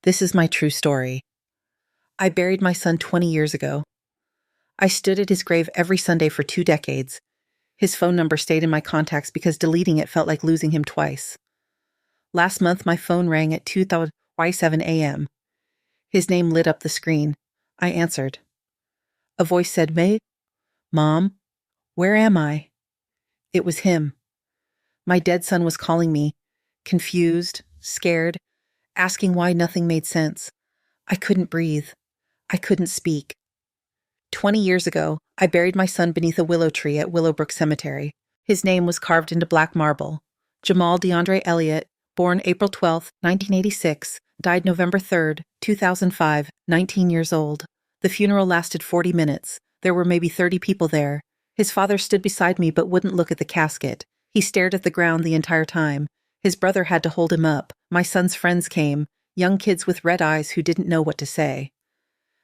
This is my true story. I buried my son 20 years ago. I stood at his grave every Sunday for 2 decades. His phone number stayed in my contacts because deleting it felt like losing him twice. Last month, my phone rang at 2:27 a.m. His name lit up the screen. I answered. A voice said, "May, Mom, where am I?" It was him. My dead son was calling me, confused, scared, asking why nothing made sense. I couldn't breathe. I couldn't speak. 20 years ago, I buried my son beneath a willow tree at Willowbrook Cemetery. His name was carved into black marble. Jamal DeAndre Elliott, born April 12, 1986, died November 3, 2005, 19 years old. The funeral lasted 40 minutes. There were maybe 30 people there. His father stood beside me but wouldn't look at the casket. He stared at the ground the entire time. His brother had to hold him up. My son's friends came, young kids with red eyes who didn't know what to say.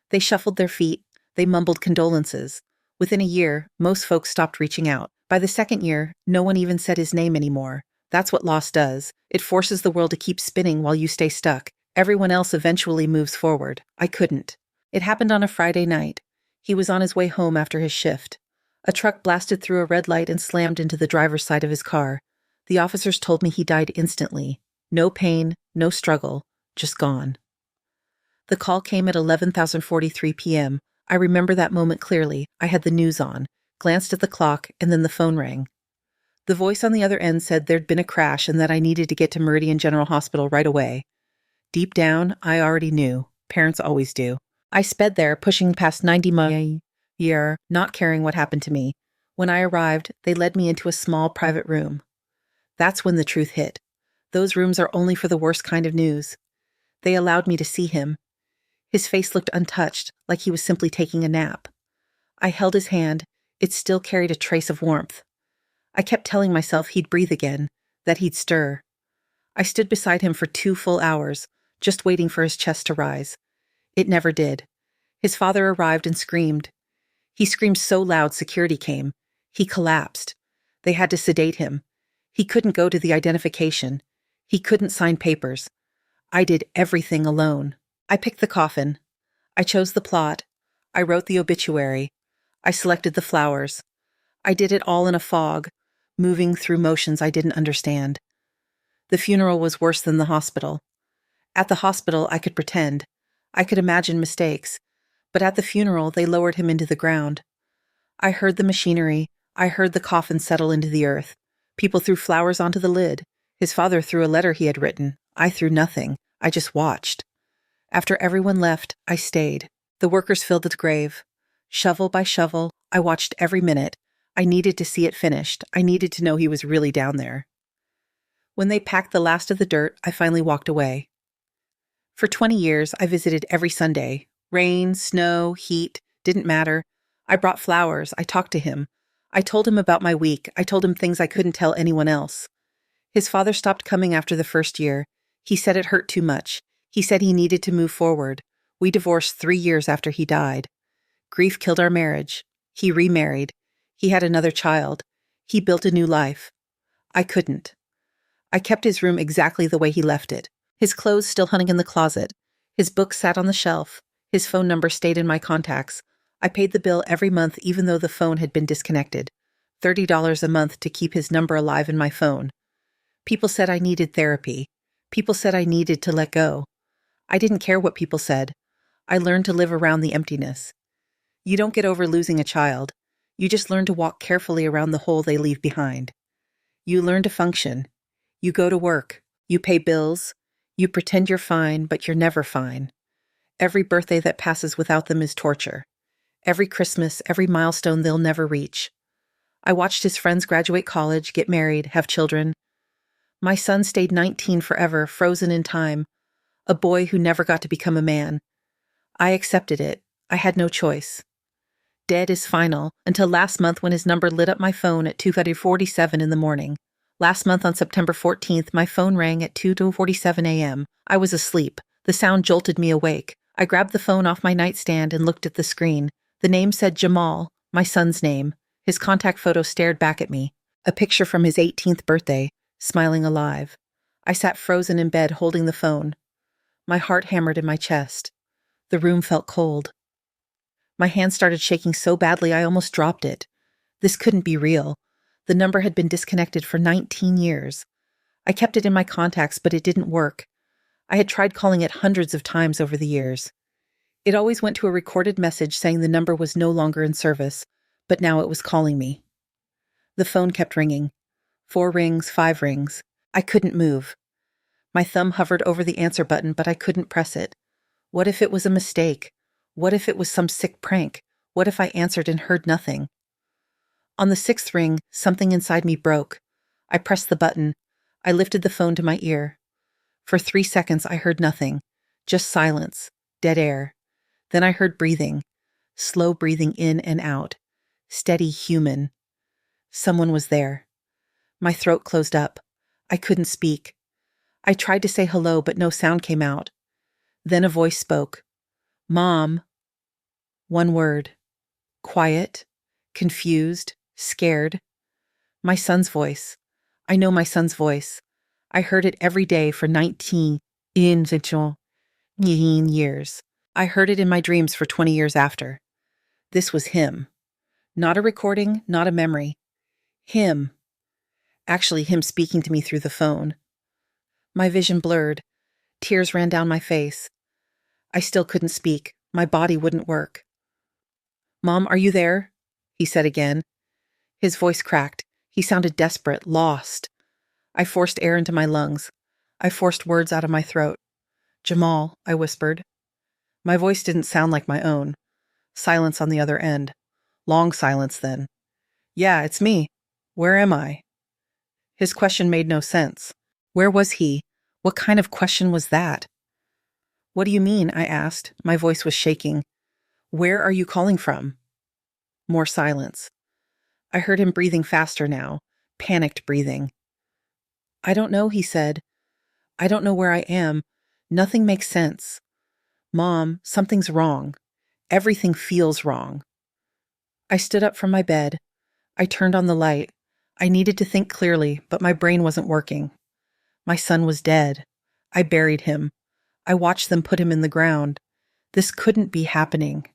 They shuffled their feet. They mumbled condolences. Within a year, most folks stopped reaching out. By the second year, no one even said his name anymore. That's what loss does. It forces the world to keep spinning while you stay stuck. Everyone else eventually moves forward. I couldn't. It happened on a Friday night. He was on his way home after his shift. A truck blasted through a red light and slammed into the driver's side of his car. The officers told me he died instantly. No pain, no struggle, just gone. The call came at 11:43 p.m. I remember that moment clearly. I had the news on, glanced at the clock, and then the phone rang. The voice on the other end said there'd been a crash and that I needed to get to Meridian General Hospital right away. Deep down, I already knew. Parents always do. I sped there, pushing past 90 miles a year, not caring what happened to me. When I arrived, they led me into a small private room. That's when the truth hit. Those rooms are only for the worst kind of news. They allowed me to see him. His face looked untouched, like he was simply taking a nap. I held his hand. It still carried a trace of warmth. I kept telling myself he'd breathe again, that he'd stir. I stood beside him for 2 full hours, just waiting for his chest to rise. It never did. His father arrived and screamed. He screamed so loud security came. He collapsed. They had to sedate him. He couldn't go to the identification. He couldn't sign papers. I did everything alone. I picked the coffin. I chose the plot. I wrote the obituary. I selected the flowers. I did it all in a fog, moving through motions I didn't understand. The funeral was worse than the hospital. At the hospital, I could pretend. I could imagine mistakes. But at the funeral, they lowered him into the ground. I heard the machinery. I heard the coffin settle into the earth. People threw flowers onto the lid. His father threw a letter he had written. I threw nothing. I just watched. After everyone left, I stayed. The workers filled the grave. Shovel by shovel, I watched every minute. I needed to see it finished. I needed to know he was really down there. When they packed the last of the dirt, I finally walked away. For 20 years, I visited every Sunday. Rain, snow, heat, didn't matter. I brought flowers. I talked to him. I told him about my week. I told him things I couldn't tell anyone else. His father stopped coming after the first year. He said it hurt too much. He said he needed to move forward. We divorced 3 years after he died. Grief killed our marriage. He remarried. He had another child. He built a new life. I couldn't. I kept his room exactly the way he left it. His clothes still hung in the closet. His books sat on the shelf. His phone number stayed in my contacts. I paid the bill every month even though the phone had been disconnected. $30 a month to keep his number alive in my phone. People said I needed therapy. People said I needed to let go. I didn't care what people said. I learned to live around the emptiness. You don't get over losing a child. You just learn to walk carefully around the hole they leave behind. You learn to function. You go to work. You pay bills. You pretend you're fine, but you're never fine. Every birthday that passes without them is torture. Every Christmas, every milestone they'll never reach. I watched his friends graduate college, get married, have children. My son stayed 19 forever, frozen in time. A boy who never got to become a man. I accepted it. I had no choice. Dead is final, until last month when his number lit up my phone at 2:47 in the morning. Last month on September 14th, my phone rang at 2:47 a.m. I was asleep. The sound jolted me awake. I grabbed the phone off my nightstand and looked at the screen. The name said Jamal, my son's name. His contact photo stared back at me. A picture from his 18th birthday, smiling alive. I sat frozen in bed holding the phone. My heart hammered in my chest. The room felt cold. My hand started shaking so badly I almost dropped it. This couldn't be real. The number had been disconnected for 19 years. I kept it in my contacts, but it didn't work. I had tried calling it hundreds of times over the years. It always went to a recorded message saying the number was no longer in service, but now it was calling me. The phone kept ringing. 4 rings, 5 rings. I couldn't move. My thumb hovered over the answer button, but I couldn't press it. What if it was a mistake? What if it was some sick prank? What if I answered and heard nothing? On the 6th ring, something inside me broke. I pressed the button. I lifted the phone to my ear. For 3 seconds, I heard nothing. Just silence. Dead air. Then I heard breathing. Slow breathing in and out. Steady, human. Someone was there. My throat closed up. I couldn't speak. I tried to say hello, but no sound came out. Then a voice spoke. Mom. One word. Quiet. Confused. Scared. My son's voice. I know my son's voice. I heard it every day for 19 years. I heard it in my dreams for 20 years after. This was him. Not a recording, not a memory. Him. Actually, him speaking to me through the phone. My vision blurred. Tears ran down my face. I still couldn't speak. My body wouldn't work. Mom, are you there? He said again. His voice cracked. He sounded desperate, lost. I forced air into my lungs. I forced words out of my throat. Jamal, I whispered. My voice didn't sound like my own. Silence on the other end. Long silence then. Yeah, it's me. Where am I? His question made no sense. Where was he? What kind of question was that? What do you mean? I asked. My voice was shaking. Where are you calling from? More silence. I heard him breathing faster now, panicked breathing. I don't know, he said. I don't know where I am. Nothing makes sense. Mom, something's wrong. Everything feels wrong. I stood up from my bed. I turned on the light. I needed to think clearly, but my brain wasn't working. My son was dead. I buried him. I watched them put him in the ground. This couldn't be happening.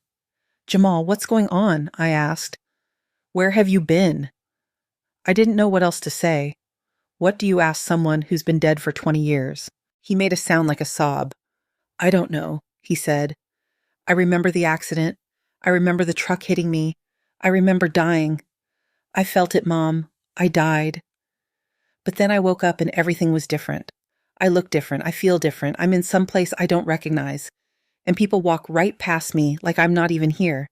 Jamal, what's going on? I asked. Where have you been? I didn't know what else to say. What do you ask someone who's been dead for 20 years? He made a sound like a sob. I don't know, he said. I remember the accident. I remember the truck hitting me. I remember dying. I felt it, Mom. I died. But then I woke up and everything was different. I look different. I feel different. I'm in some place I don't recognize. And people walk right past me like I'm not even here.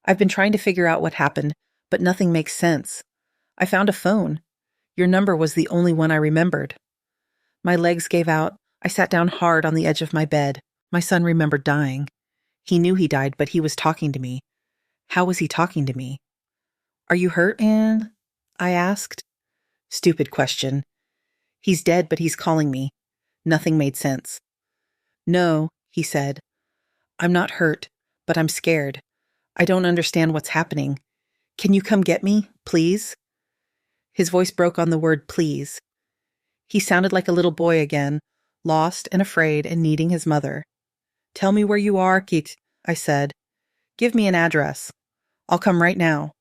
I've been trying to figure out what happened, but nothing makes sense. I found a phone. Your number was the only one I remembered. My legs gave out. I sat down hard on the edge of my bed. My son remembered dying. He knew he died, but he was talking to me. How was he talking to me? Are you hurt, Anne? I asked. Stupid question. He's dead, but he's calling me. Nothing made sense. No, he said. I'm not hurt, but I'm scared. I don't understand what's happening. Can you come get me, please? His voice broke on the word please. He sounded like a little boy again, lost and afraid and needing his mother. Tell me where you are, Kit, I said. Give me an address. I'll come right now.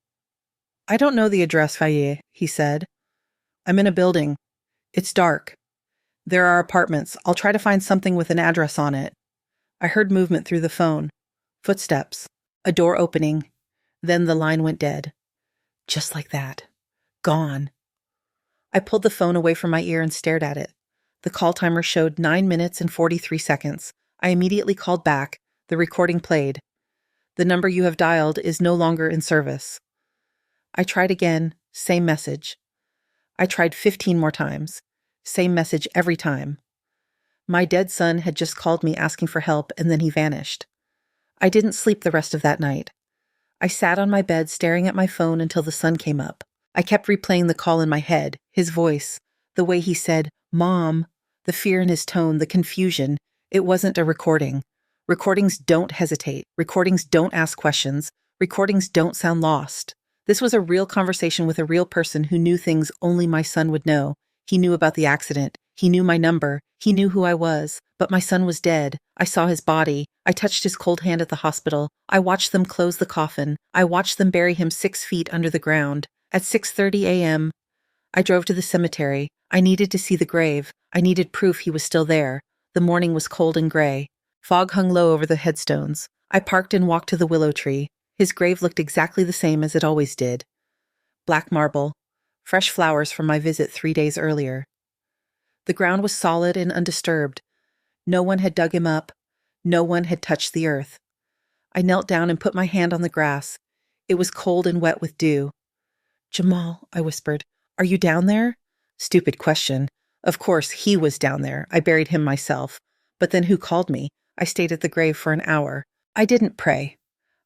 I don't know the address, Faye, he said. I'm in a building. It's dark. There are apartments. I'll try to find something with an address on it. I heard movement through the phone. Footsteps. A door opening. Then the line went dead. Just like that. Gone. I pulled the phone away from my ear and stared at it. The call timer showed 9 minutes and 43 seconds. I immediately called back. The recording played. The number you have dialed is no longer in service. I tried again. Same message. I tried 15 more times. Same message every time. My dead son had just called me asking for help, and then he vanished. I didn't sleep the rest of that night. I sat on my bed staring at my phone until the sun came up. I kept replaying the call in my head, his voice, the way he said, Mom, the fear in his tone, the confusion. It wasn't a recording. Recordings don't hesitate. Recordings don't ask questions. Recordings don't sound lost. This was a real conversation with a real person who knew things only my son would know. He knew about the accident. He knew my number. He knew who I was, but my son was dead. I saw his body. I touched his cold hand at the hospital. I watched them close the coffin. I watched them bury him 6 feet under the ground. At 6:30 a.m., I drove to the cemetery. I needed to see the grave. I needed proof he was still there. The morning was cold and gray. Fog hung low over the headstones. I parked and walked to the willow tree. His grave looked exactly the same as it always did. Black marble. Fresh flowers from my visit 3 days earlier. The ground was solid and undisturbed. No one had dug him up. No one had touched the earth. I knelt down and put my hand on the grass. It was cold and wet with dew. "Jamal," I whispered, "are you down there?" Stupid question. Of course, he was down there. I buried him myself. But then who called me? I stayed at the grave for an hour. I didn't pray.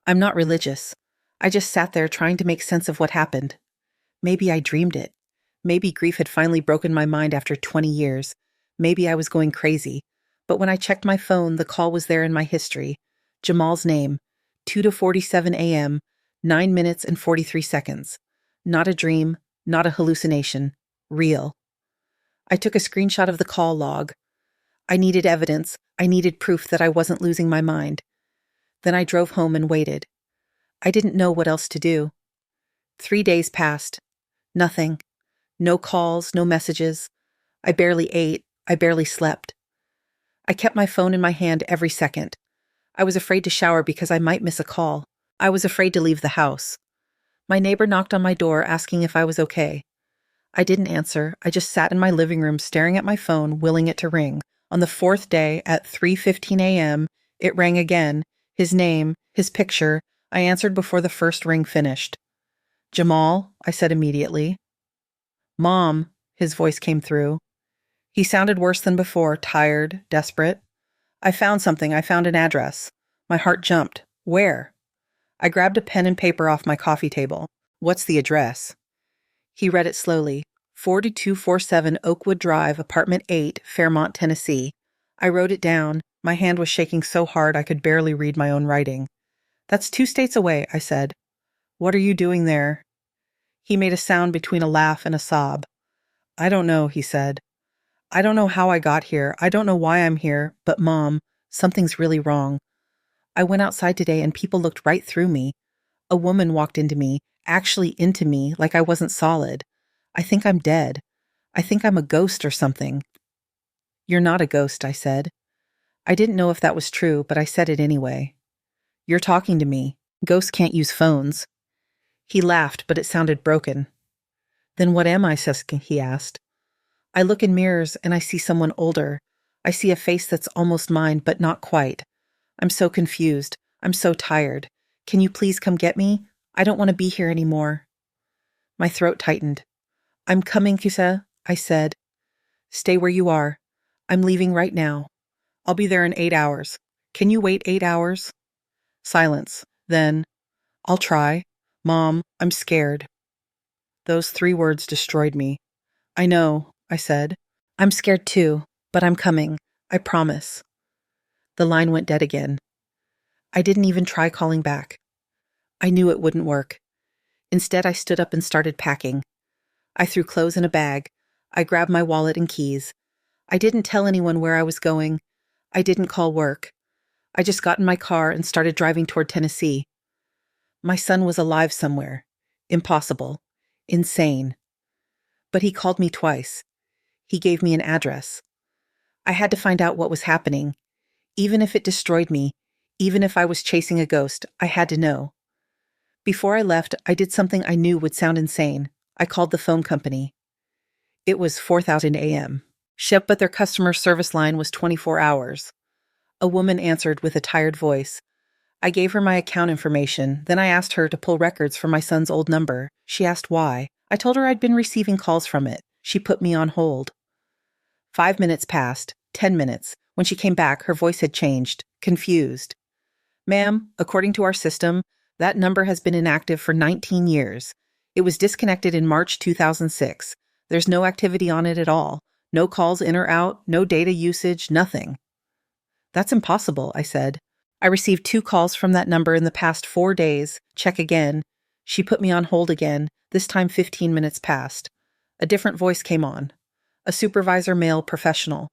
I'm not religious. I just sat there trying to make sense of what happened. Maybe I dreamed it. Maybe grief had finally broken my mind after 20 years. Maybe I was going crazy. But when I checked my phone, the call was there in my history. Jamal's name, 2:47 a.m., 9 minutes and 43 seconds. Not a dream, not a hallucination. Real. I took a screenshot of the call log. I needed evidence. I needed proof that I wasn't losing my mind. Then I drove home and waited. I didn't know what else to do. 3 days passed. Nothing. No calls, no messages. I barely ate. I barely slept. I kept my phone in my hand every second. I was afraid to shower because I might miss a call. I was afraid to leave the house. My neighbor knocked on my door asking if I was okay. I didn't answer. I just sat in my living room staring at my phone, willing it to ring. On the 4th day, at 3:15 a.m., it rang again. His name, his picture. I answered before the first ring finished. "Jamal," I said immediately. "Mom," his voice came through. He sounded worse than before, tired, desperate. "I found something. I found an address." My heart jumped. "Where?" I grabbed a pen and paper off my coffee table. "What's the address?" He read it slowly. 4247 Oakwood Drive, Apartment 8, Fairmont, Tennessee. I wrote it down. My hand was shaking so hard I could barely read my own writing. "That's 2 states away," I said. "What are you doing there?" He made a sound between a laugh and a sob. "I don't know," he said. "I don't know how I got here. I don't know why I'm here. But Mom, something's really wrong. I went outside today and people looked right through me. A woman walked into me, actually into me, like I wasn't solid. I think I'm dead. I think I'm a ghost or something." "You're not a ghost," I said. I didn't know if that was true, but I said it anyway. "You're talking to me. Ghosts can't use phones." He laughed, but it sounded broken. "Then what am I, Siska?" he asked. I look in mirrors and I see someone older. I see a face that's almost mine, but not quite. I'm so confused. I'm so tired. Can you please come get me? I don't want to be here anymore. My throat tightened. "I'm coming, Kisa," I said. "Stay where you are. I'm leaving right now. I'll be there in 8 hours. Can you wait 8 hours? Silence. Then, "I'll try. Mom, I'm scared." Those 3 words destroyed me. "I know," I said. "I'm scared too, but I'm coming. I promise." The line went dead again. I didn't even try calling back. I knew it wouldn't work. Instead, I stood up and started packing. I threw clothes in a bag. I grabbed my wallet and keys. I didn't tell anyone where I was going. I didn't call work. I just got in my car and started driving toward Tennessee. My son was alive somewhere. Impossible. Insane. But he called me twice. He gave me an address. I had to find out what was happening. Even if it destroyed me, even if I was chasing a ghost, I had to know. Before I left, I did something I knew would sound insane. I called the phone company. It was 4,000 a.m. But their customer service line was 24 hours. A woman answered with a tired voice. I gave her my account information, then I asked her to pull records from my son's old number. She asked why. I told her I'd been receiving calls from it. She put me on hold. 5 minutes passed, 10 minutes. When she came back, her voice had changed, confused. "Ma'am, according to our system, that number has been inactive for 19 years. It was disconnected in March 2006. There's no activity on it at all. No calls in or out, no data usage, nothing." "That's impossible," I said. "I received 2 calls from that number in the past 4 days. Check again." She put me on hold again. This time 15 minutes passed. A different voice came on. A supervisor, male, professional.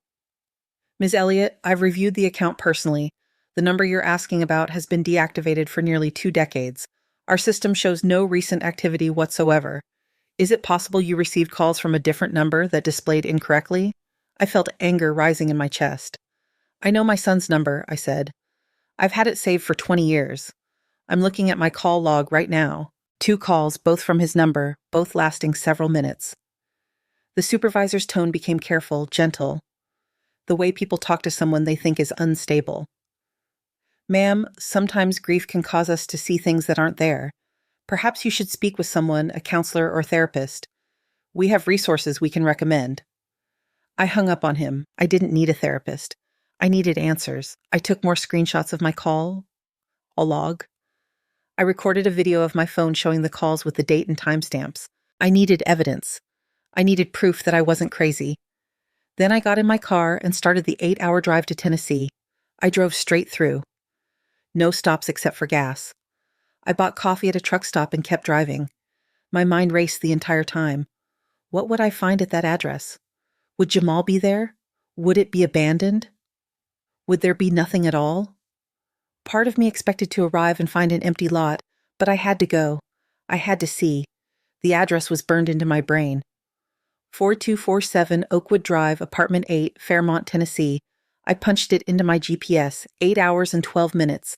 Ms. Elliott, I've reviewed the account personally. The number you're asking about has been deactivated for nearly 2 decades. Our system shows no recent activity whatsoever. Is it possible you received calls from a different number that displayed incorrectly? I felt anger rising in my chest. I know my son's number, I said. I've had it saved for 20 years. I'm looking at my call log right now. 2 calls, both from his number, both lasting several minutes. The supervisor's tone became careful, gentle. The way people talk to someone they think is unstable. Ma'am, sometimes grief can cause us to see things that aren't there. Perhaps you should speak with someone, a counselor or therapist. We have resources we can recommend. I hung up on him. I didn't need a therapist. I needed answers. I took more screenshots of my call, a log. I recorded a video of my phone showing the calls with the date and timestamps. I needed evidence. I needed proof that I wasn't crazy. Then I got in my car and started the 8-hour drive to Tennessee. I drove straight through. No stops except for gas. I bought coffee at a truck stop and kept driving. My mind raced the entire time. What would I find at that address? Would Jamal be there? Would it be abandoned? Would there be nothing at all? Part of me expected to arrive and find an empty lot, but I had to go. I had to see. The address was burned into my brain. 4247 Oakwood Drive, Apartment 8, Fairmont, Tennessee. I punched it into my GPS, 8 hours and 12 minutes.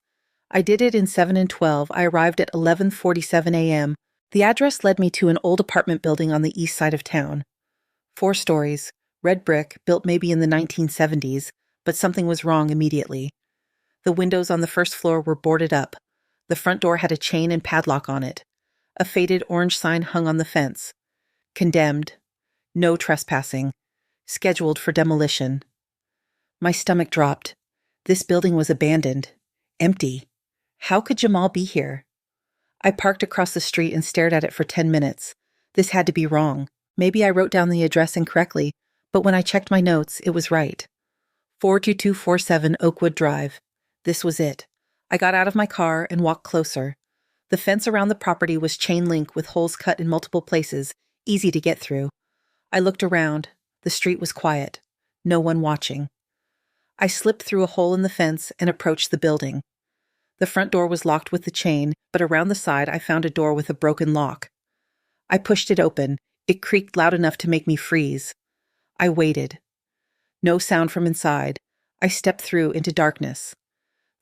I did it in 7 and 12. I arrived at 11:47 a.m. The address led me to an old apartment building on the east side of town. 4 stories, red brick, built maybe in the 1970s, but something was wrong immediately. The windows on the first floor were boarded up. The front door had a chain and padlock on it. A faded orange sign hung on the fence. Condemned. No trespassing. Scheduled for demolition. My stomach dropped. This building was abandoned. Empty. How could Jamal be here? I parked across the street and stared at it for 10 minutes. This had to be wrong. Maybe I wrote down the address incorrectly, but when I checked my notes, it was right. 42247 Oakwood Drive. This was it. I got out of my car and walked closer. The fence around the property was chain link with holes cut in multiple places, easy to get through. I looked around. The street was quiet. No one watching. I slipped through a hole in the fence and approached the building. The front door was locked with the chain, but around the side I found a door with a broken lock. I pushed it open. It creaked loud enough to make me freeze. I waited. No sound from inside. I stepped through into darkness.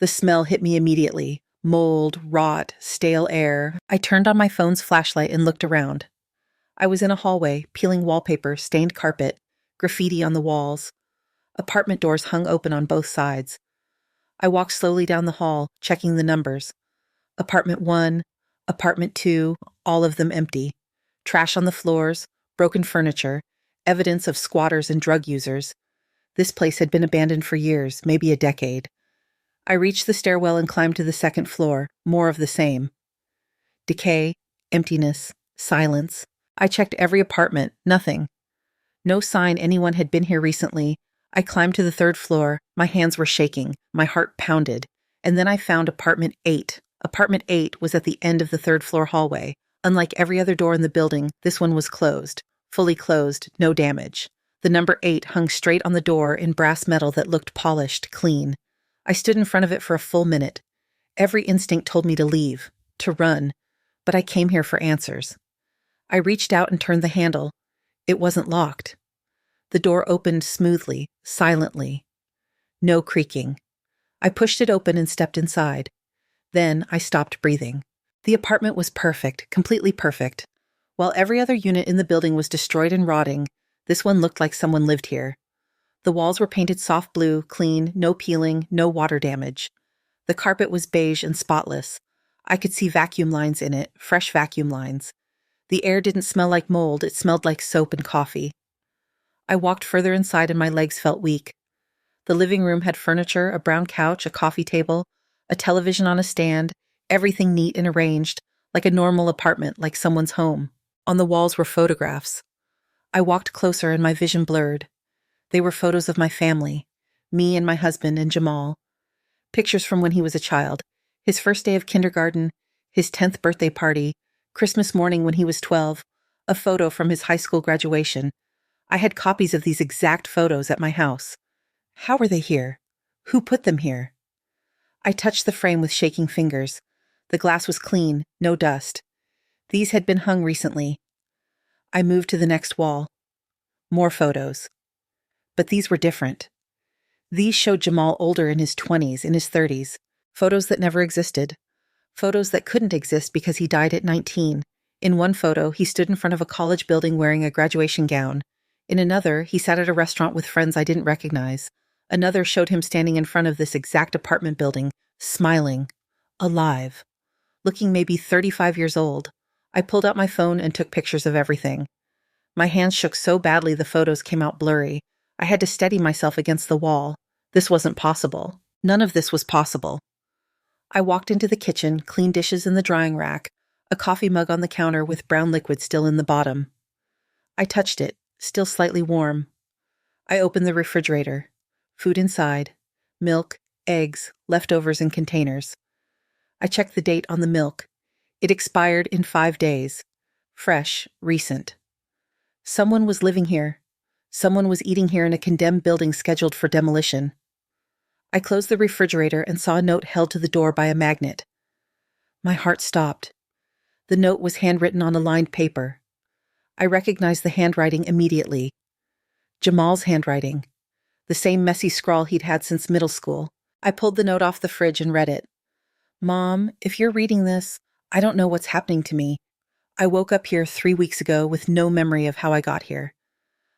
The smell hit me immediately. Mold, rot, stale air. I turned on my phone's flashlight and looked around. I was in a hallway, peeling wallpaper, stained carpet, graffiti on the walls. Apartment doors hung open on both sides. I walked slowly down the hall, checking the numbers. Apartment 1, Apartment 2, all of them empty. Trash on the floors, broken furniture, evidence of squatters and drug users. This place had been abandoned for years, maybe a decade. I reached the stairwell and climbed to the second floor, more of the same. Decay, emptiness, silence. I checked every apartment, nothing. No sign anyone had been here recently. I climbed to the third floor. My hands were shaking. My heart pounded. And then I found Apartment 8. Apartment 8 was at the end of the third floor hallway. Unlike every other door in the building, this one was closed. Fully closed, no damage. The number 8 hung straight on the door in brass metal that looked polished, clean. I stood in front of it for a full minute. Every instinct told me to leave, to run, but I came here for answers. I reached out and turned the handle. It wasn't locked. The door opened smoothly, silently. No creaking. I pushed it open and stepped inside. Then I stopped breathing. The apartment was perfect, completely perfect. While every other unit in the building was destroyed and rotting, this one looked like someone lived here. The walls were painted soft blue, clean, no peeling, no water damage. The carpet was beige and spotless. I could see vacuum lines in it, fresh vacuum lines. The air didn't smell like mold, it smelled like soap and coffee. I walked further inside and my legs felt weak. The living room had furniture, a brown couch, a coffee table, a television on a stand, everything neat and arranged, like a normal apartment, like someone's home. On the walls were photographs. I walked closer and my vision blurred. They were photos of my family, me and my husband and Jamal. Pictures from when he was a child, his first day of kindergarten, his 10th birthday party, Christmas morning when he was 12, a photo from his high school graduation. I had copies of these exact photos at my house. How were they here? Who put them here? I touched the frame with shaking fingers. The glass was clean, no dust. These had been hung recently. I moved to the next wall. More photos. But these were different. These showed Jamal older, in his 20s, in his 30s. Photos that never existed. Photos that couldn't exist because he died at 19. In one photo, he stood in front of a college building wearing a graduation gown. In another, he sat at a restaurant with friends I didn't recognize. Another showed him standing in front of this exact apartment building, smiling, alive, looking maybe 35 years old. I pulled out my phone and took pictures of everything. My hands shook so badly the photos came out blurry. I had to steady myself against the wall. This wasn't possible. None of this was possible. I walked into the kitchen, clean dishes in the drying rack, a coffee mug on the counter with brown liquid still in the bottom. I touched it, still slightly warm. I opened the refrigerator. Food inside. Milk, eggs, leftovers in containers. I checked the date on the milk. It expired in 5 days. Fresh, recent. Someone was living here. Someone was eating here in a condemned building scheduled for demolition. I closed the refrigerator and saw a note held to the door by a magnet. My heart stopped. The note was handwritten on a lined paper. I recognized the handwriting immediately. Jamal's handwriting. The same messy scrawl he'd had since middle school. I pulled the note off the fridge and read it. Mom, if you're reading this, I don't know what's happening to me. I woke up here 3 weeks ago with no memory of how I got here.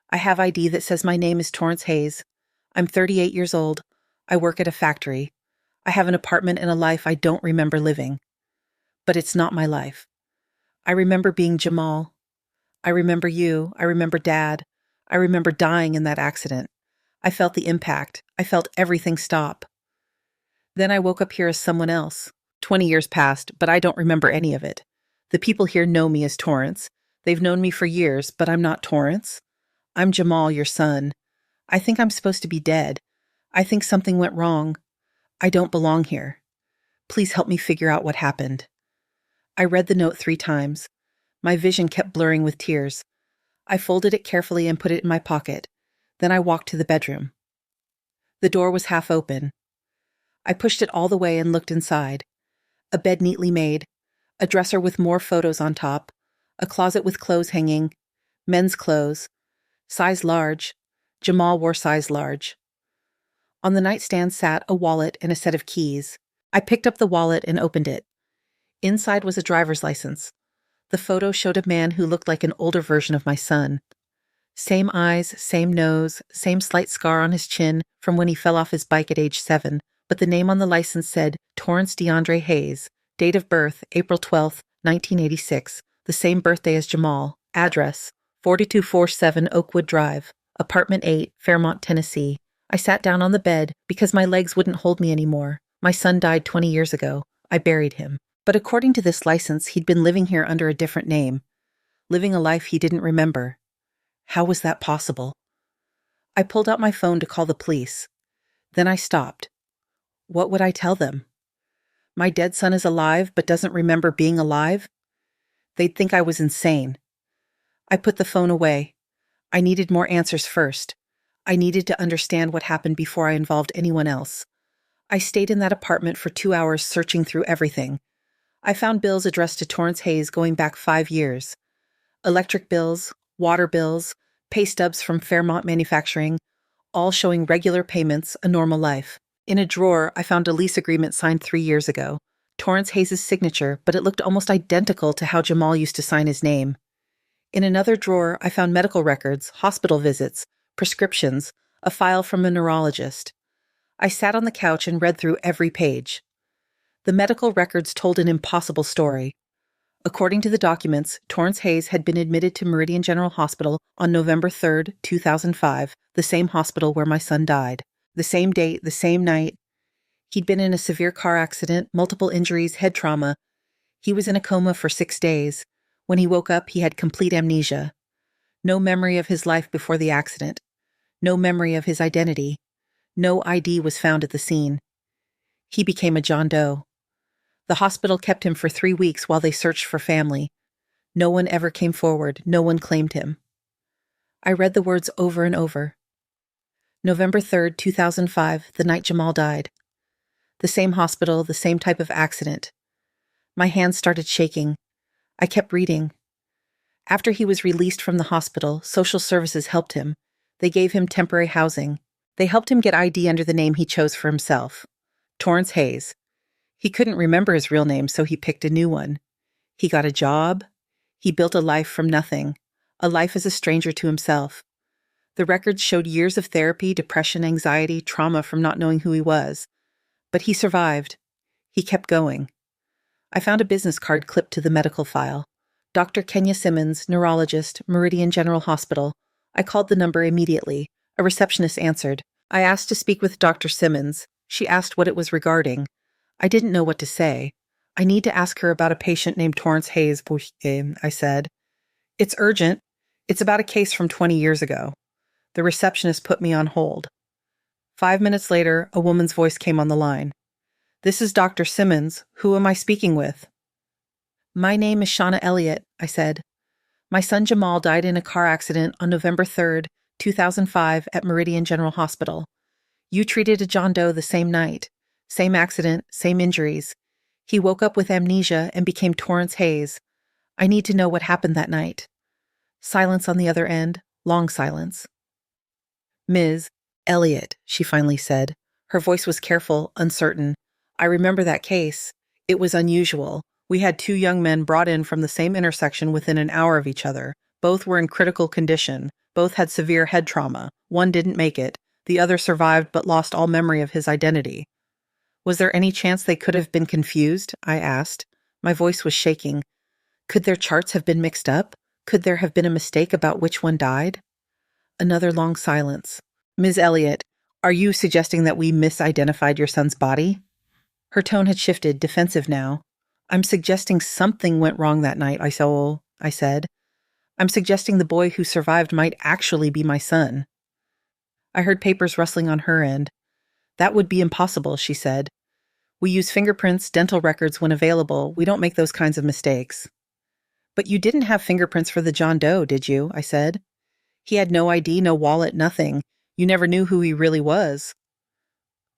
I have ID that says my name is Torrance Hayes. I'm 38 years old. I work at a factory. I have an apartment and a life I don't remember living. But it's not my life. I remember being Jamal. I remember you. I remember Dad. I remember dying in that accident. I felt the impact. I felt everything stop. Then I woke up here as someone else. 20 years passed, but I don't remember any of it. The people here know me as Torrance. They've known me for years, but I'm not Torrance. I'm Jamal, your son. I think I'm supposed to be dead. I think something went wrong. I don't belong here. Please help me figure out what happened. I read the note 3 times. My vision kept blurring with tears. I folded it carefully and put it in my pocket. Then I walked to the bedroom. The door was half open. I pushed it all the way and looked inside. A bed neatly made, a dresser with more photos on top, a closet with clothes hanging, men's clothes, size large. Jamal wore size large. On the nightstand sat a wallet and a set of keys. I picked up the wallet and opened it. Inside was a driver's license. The photo showed a man who looked like an older version of my son. Same eyes, same nose, same slight scar on his chin from when he fell off his bike at age 7, but the name on the license said Torrance DeAndre Hayes, date of birth April 12, 1986, the same birthday as Jamal, address 4247 Oakwood Drive, apartment 8, Fairmont, Tennessee. I sat down on the bed because my legs wouldn't hold me anymore. My son died 20 years ago. I buried him. But according to this license, he'd been living here under a different name, living a life he didn't remember. How was that possible? I pulled out my phone to call the police. Then I stopped. What would I tell them? My dead son is alive but doesn't remember being alive? They'd think I was insane. I put the phone away. I needed more answers first. I needed to understand what happened before I involved anyone else. I stayed in that apartment for 2 hours searching through everything. I found bills addressed to Torrance Hayes going back 5 years. Electric bills, water bills, pay stubs from Fairmont Manufacturing, all showing regular payments, a normal life. In a drawer, I found a lease agreement signed 3 years ago. Torrance Hayes' signature, but it looked almost identical to how Jamal used to sign his name. In another drawer, I found medical records, hospital visits, prescriptions, a file from a neurologist. I sat on the couch and read through every page. The medical records told an impossible story. According to the documents, Torrance Hayes had been admitted to Meridian General Hospital on November 3, 2005, the same hospital where my son died. The same date, the same night. He'd been in a severe car accident, multiple injuries, head trauma. He was in a coma for 6 days. When he woke up, he had complete amnesia. No memory of his life before the accident. No memory of his identity. No ID was found at the scene. He became a John Doe. The hospital kept him for 3 weeks while they searched for family. No one ever came forward. No one claimed him. I read the words over and over. November 3rd, 2005, the night Jamal died. The same hospital, the same type of accident. My hands started shaking. I kept reading. After he was released from the hospital, social services helped him. They gave him temporary housing. They helped him get ID under the name he chose for himself. Torrance Hayes. He couldn't remember his real name, so he picked a new one. He got a job. He built a life from nothing. A life as a stranger to himself. The records showed years of therapy, depression, anxiety, trauma from not knowing who he was. But he survived. He kept going. I found a business card clipped to the medical file. Dr. Kenya Simmons, neurologist, Meridian General Hospital. I called the number immediately. A receptionist answered. I asked to speak with Dr. Simmons. She asked what it was regarding. I didn't know what to say. I need to ask her about a patient named Torrance Hayes, I said. It's urgent. It's about a case from 20 years ago. The receptionist put me on hold. 5 minutes later, a woman's voice came on the line. This is Dr. Simmons. Who am I speaking with? My name is Shauna Elliott, I said. My son Jamal died in a car accident on November 3rd, 2005 at Meridian General Hospital. You treated a John Doe the same night. Same accident, same injuries. He woke up with amnesia and became Torrance Hayes. I need to know what happened that night. Silence on the other end, long silence. Ms. Elliott, she finally said. Her voice was careful, uncertain. I remember that case. It was unusual. We had two young men brought in from the same intersection within an hour of each other. Both were in critical condition. Both had severe head trauma. One didn't make it. The other survived but lost all memory of his identity. Was there any chance they could have been confused? I asked. My voice was shaking. Could their charts have been mixed up? Could there have been a mistake about which one died? Another long silence. Ms. Elliott, are you suggesting that we misidentified your son's body? Her tone had shifted, defensive now. I'm suggesting something went wrong that night, I said. I'm suggesting the boy who survived might actually be my son. I heard papers rustling on her end. That would be impossible, she said. We use fingerprints, dental records when available. We don't make those kinds of mistakes. But you didn't have fingerprints for the John Doe, did you? I said. He had no ID, no wallet, nothing. You never knew who he really was.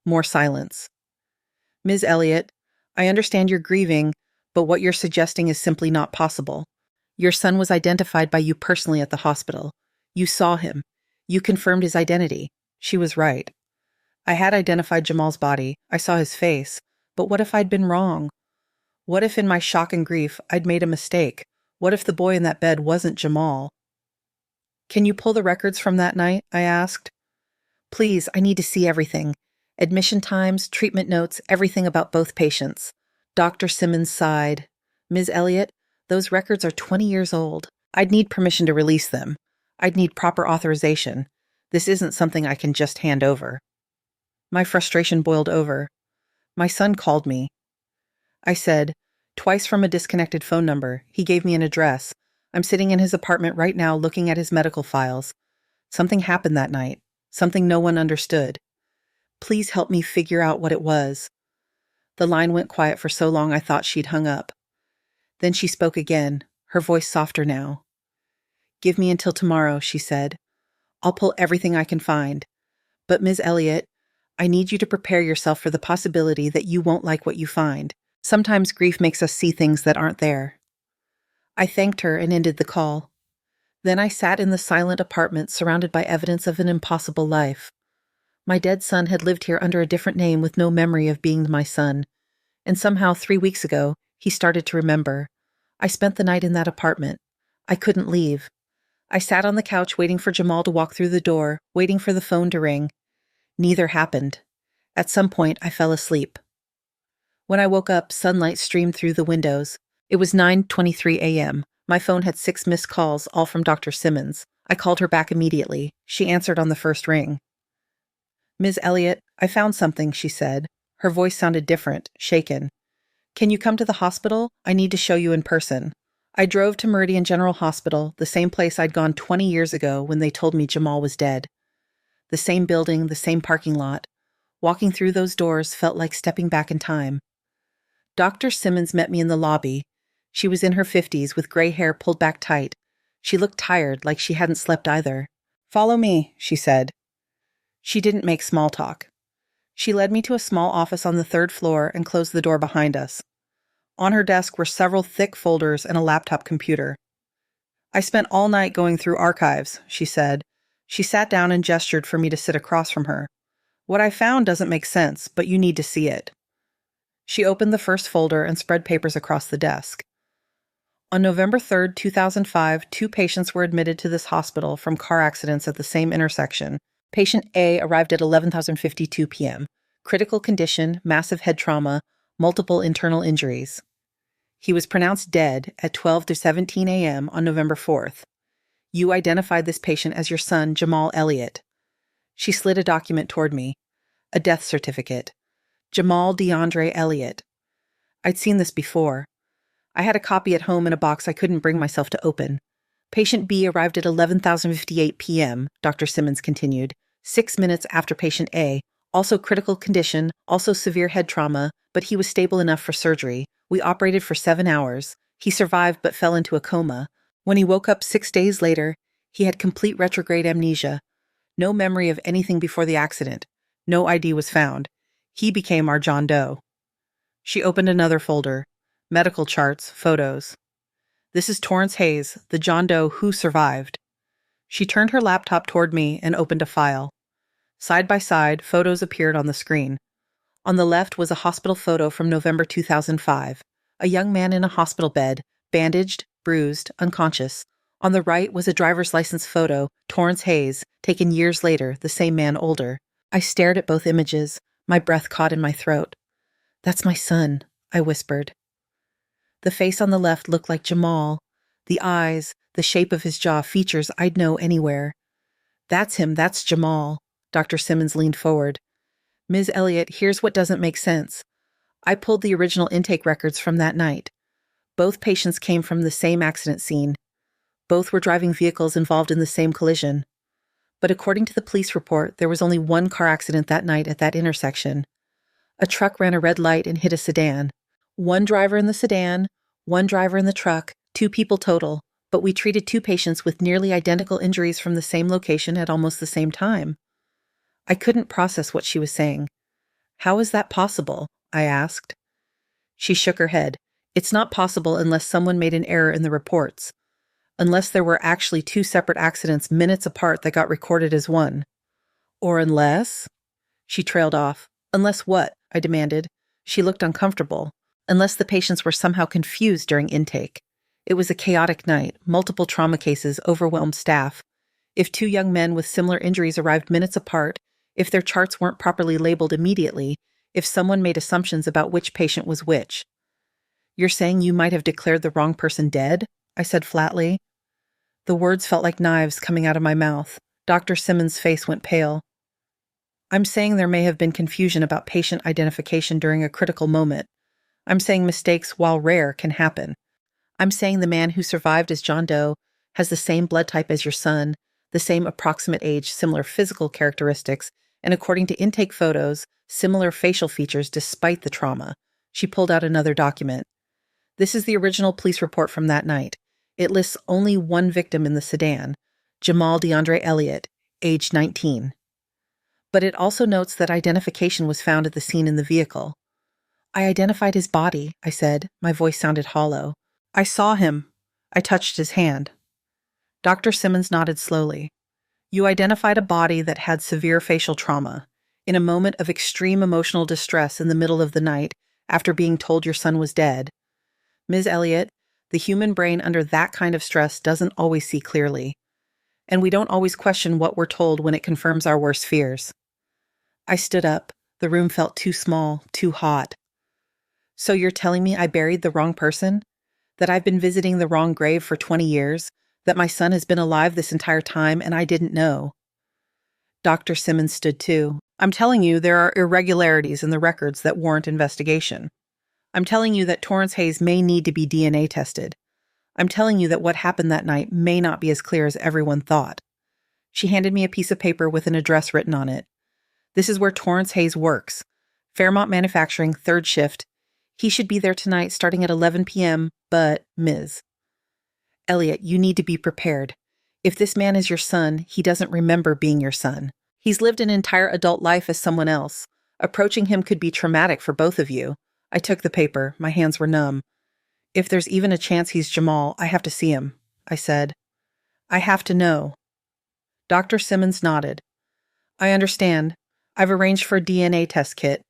More silence. Ms. Elliott, I understand you're grieving, but what you're suggesting is simply not possible. Your son was identified by you personally at the hospital. You saw him. You confirmed his identity. She was right. I had identified Jamal's body. I saw his face. But what if I'd been wrong? What if in my shock and grief I'd made a mistake? What if the boy in that bed wasn't Jamal? Can you pull the records from that night? I asked. Please, I need to see everything. Admission times, treatment notes, everything about both patients. Dr. Simmons sighed. Ms. Elliott, those records are 20 years old. I'd need permission to release them. I'd need proper authorization. This isn't something I can just hand over. My frustration boiled over. My son called me. I said, twice from a disconnected phone number. He gave me an address. I'm sitting in his apartment right now looking at his medical files. Something happened that night. Something no one understood. Please help me figure out what it was. The line went quiet for so long I thought she'd hung up. Then she spoke again, her voice softer now. Give me until tomorrow, she said. I'll pull everything I can find. But Ms. Elliott, I need you to prepare yourself for the possibility that you won't like what you find. Sometimes grief makes us see things that aren't there. I thanked her and ended the call. Then I sat in the silent apartment surrounded by evidence of an impossible life. My dead son had lived here under a different name with no memory of being my son. And somehow 3 weeks ago, he started to remember. I spent the night in that apartment. I couldn't leave. I sat on the couch waiting for Jamal to walk through the door, waiting for the phone to ring. Neither happened. At some point, I fell asleep. When I woke up, sunlight streamed through the windows. It was 9:23 a.m. My phone had 6 missed calls, all from Dr. Simmons. I called her back immediately. She answered on the first ring. Ms. Elliott, I found something, she said. Her voice sounded different, shaken. Can you come to the hospital? I need to show you in person. I drove to Meridian General Hospital, the same place I'd gone 20 years ago when they told me Jamal was dead. The same building, the same parking lot. Walking through those doors felt like stepping back in time. Dr. Simmons met me in the lobby. She was in her 50s with gray hair pulled back tight. She looked tired, like she hadn't slept either. Follow me, she said. She didn't make small talk. She led me to a small office on the third floor and closed the door behind us. On her desk were several thick folders and a laptop computer. "I spent all night going through archives," she said. She sat down and gestured for me to sit across from her. "What I found doesn't make sense, but you need to see it." She opened the first folder and spread papers across the desk. On November 3rd, 2005, 2 patients were admitted to this hospital from car accidents at the same intersection. Patient A arrived at 11:52 p.m. Critical condition, massive head trauma, multiple internal injuries. He was pronounced dead at 12:17 a.m. on November 4th. You identified this patient as your son, Jamal Elliott. She slid a document toward me. A death certificate. Jamal DeAndre Elliott. I'd seen this before. I had a copy at home in a box I couldn't bring myself to open. Patient B arrived at 11:58 p.m., Dr. Simmons continued, 6 minutes after patient A, also critical condition, also severe head trauma, but he was stable enough for surgery. We operated for 7 hours. He survived but fell into a coma. When he woke up 6 days later, he had complete retrograde amnesia. No memory of anything before the accident. No ID was found. He became our John Doe. She opened another folder. Medical charts, photos. "This is Torrance Hayes, the John Doe who survived." She turned her laptop toward me and opened a file. Side by side, photos appeared on the screen. On the left was a hospital photo from November 2005. A young man in a hospital bed, bandaged, bruised, unconscious. On the right was a driver's license photo, Torrance Hayes, taken years later, the same man older. I stared at both images, my breath caught in my throat. "That's my son," I whispered. The face on the left looked like Jamal. The eyes, the shape of his jaw, features I'd know anywhere. "That's him, that's Jamal." Dr. Simmons leaned forward. "Ms. Elliott, here's what doesn't make sense. I pulled the original intake records from that night. Both patients came from the same accident scene. Both were driving vehicles involved in the same collision. But according to the police report, there was only one car accident that night at that intersection. A truck ran a red light and hit a sedan. One driver in the sedan, one driver in the truck, 2 people total, but we treated 2 patients with nearly identical injuries from the same location at almost the same time." I couldn't process what she was saying. "How is that possible?" I asked. She shook her head. "It's not possible unless someone made an error in the reports. Unless there were actually 2 separate accidents minutes apart that got recorded as one. Or unless—" She trailed off. "Unless what?" I demanded. She looked uncomfortable. "Unless the patients were somehow confused during intake. It was a chaotic night, multiple trauma cases, overwhelmed staff. If 2 young men with similar injuries arrived minutes apart, if their charts weren't properly labeled immediately, if someone made assumptions about which patient was which." "You're saying you might have declared the wrong person dead?" I said flatly. The words felt like knives coming out of my mouth. Dr. Simmons' face went pale. "I'm saying there may have been confusion about patient identification during a critical moment. I'm saying mistakes, while rare, can happen. I'm saying the man who survived as John Doe has the same blood type as your son, the same approximate age, similar physical characteristics, and according to intake photos, similar facial features despite the trauma." She pulled out another document. "This is the original police report from that night. It lists only one victim in the sedan, Jamal DeAndre Elliott, age 19. But it also notes that identification was found at the scene in the vehicle." "I identified his body," I said. My voice sounded hollow. "I saw him." I touched his hand. Dr. Simmons nodded slowly. "You identified a body that had severe facial trauma, in a moment of extreme emotional distress in the middle of the night after being told your son was dead. Ms. Elliott, the human brain under that kind of stress doesn't always see clearly. And we don't always question what we're told when it confirms our worst fears." I stood up. The room felt too small, too hot. "So you're telling me I buried the wrong person? That I've been visiting the wrong grave for 20 years? That my son has been alive this entire time and I didn't know?" Dr. Simmons stood too. "I'm telling you there are irregularities in the records that warrant investigation. I'm telling you that Torrance Hayes may need to be DNA tested. I'm telling you that what happened that night may not be as clear as everyone thought." She handed me a piece of paper with an address written on it. "This is where Torrance Hayes works. Fairmont Manufacturing, 3rd shift. He should be there tonight starting at 11 p.m., but, Ms. Elliott, you need to be prepared. If this man is your son, he doesn't remember being your son. He's lived an entire adult life as someone else. Approaching him could be traumatic for both of you. I took the paper. My hands were numb. If there's even a chance he's Jamal, I have to see him, I said. I have to know. Dr. Simmons nodded. I understand. I've arranged for a DNA test kit.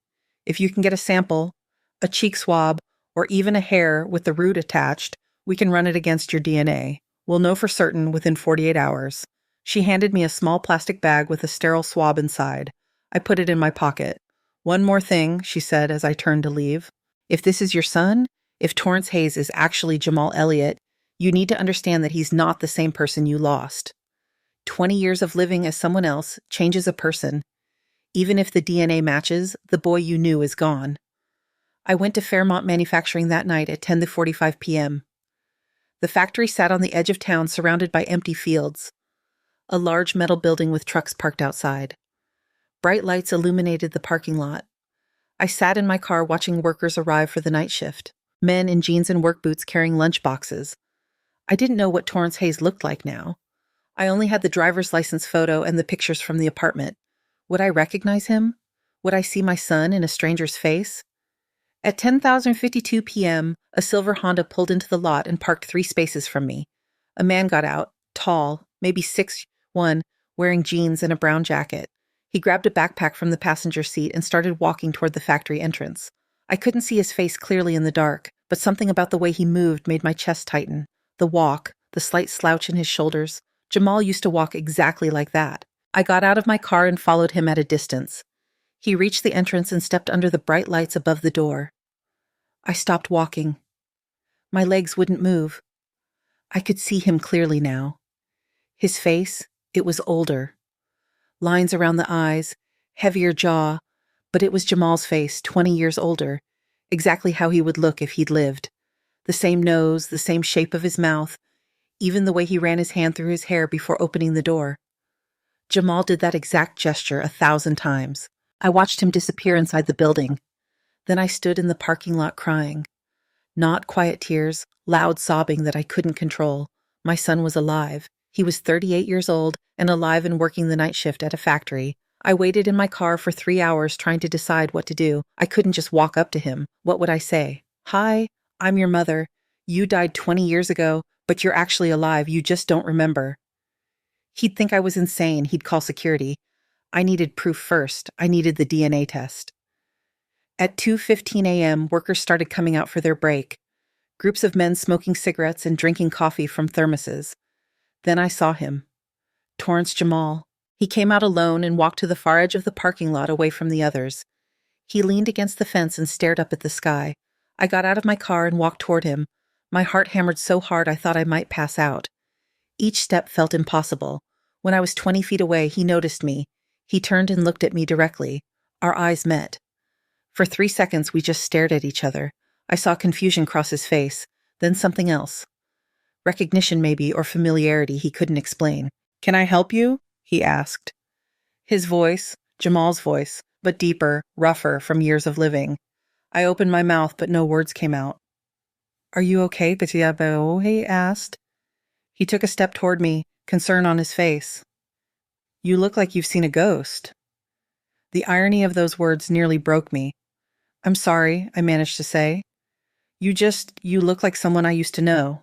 If you can get a sample, a cheek swab, or even a hair with the root attached, we can run it against your DNA. We'll know for certain within 48 hours. She handed me a small plastic bag with a sterile swab inside. I put it in my pocket. One more thing, she said as I turned to leave. If this is your son, if Torrance Hayes is actually Jamal Elliott, you need to understand that he's not the same person you lost. 20 years of living as someone else changes a person. Even if the DNA matches, the boy you knew is gone. I went to Fairmont Manufacturing that night at 10:45 p.m. The factory sat on the edge of town surrounded by empty fields. A large metal building with trucks parked outside. Bright lights illuminated the parking lot. I sat in my car watching workers arrive for the night shift, men in jeans and work boots carrying lunch boxes. I didn't know what Torrance Hayes looked like now. I only had the driver's license photo and the pictures from the apartment. Would I recognize him? Would I see my son in a stranger's face? At 10:52 p.m., a silver Honda pulled into the lot and parked 3 spaces from me. A man got out, tall, maybe 6'1", wearing jeans and a brown jacket. He grabbed a backpack from the passenger seat and started walking toward the factory entrance. I couldn't see his face clearly in the dark, but something about the way he moved made my chest tighten. The walk, the slight slouch in his shoulders. Jamal used to walk exactly like that. I got out of my car and followed him at a distance. He reached the entrance and stepped under the bright lights above the door. I stopped walking. My legs wouldn't move. I could see him clearly now. His face, it was older. Lines around the eyes, heavier jaw, but it was Jamal's face, 20 years older, exactly how he would look if he'd lived. The same nose, the same shape of his mouth, even the way he ran his hand through his hair before opening the door. Jamal did that exact gesture 1,000 times. I watched him disappear inside the building. Then I stood in the parking lot crying. Not quiet tears, loud sobbing that I couldn't control. My son was alive. He was 38 years old and alive and working the night shift at a factory. I waited in my car for 3 hours trying to decide what to do. I couldn't just walk up to him. What would I say? Hi, I'm your mother. You died 20 years ago, but you're actually alive. You just don't remember. He'd think I was insane. He'd call security. I needed proof first. I needed the DNA test. At 2:15 a.m., workers started coming out for their break. Groups of men smoking cigarettes and drinking coffee from thermoses. Then I saw him. Torrance Jamal. He came out alone and walked to the far edge of the parking lot away from the others. He leaned against the fence and stared up at the sky. I got out of my car and walked toward him. My heart hammered so hard I thought I might pass out. Each step felt impossible. When I was 20 feet away, he noticed me. He turned and looked at me directly. Our eyes met. For 3 seconds, we just stared at each other. I saw confusion cross his face, then something else. Recognition maybe, or familiarity he couldn't explain. Can I help you? He asked. His voice, Jamal's voice, but deeper, rougher from years of living. I opened my mouth, but no words came out. Are you okay, Betiabo? He asked. He took a step toward me, concern on his face. You look like you've seen a ghost. The irony of those words nearly broke me. I'm sorry, I managed to say. You look like someone I used to know.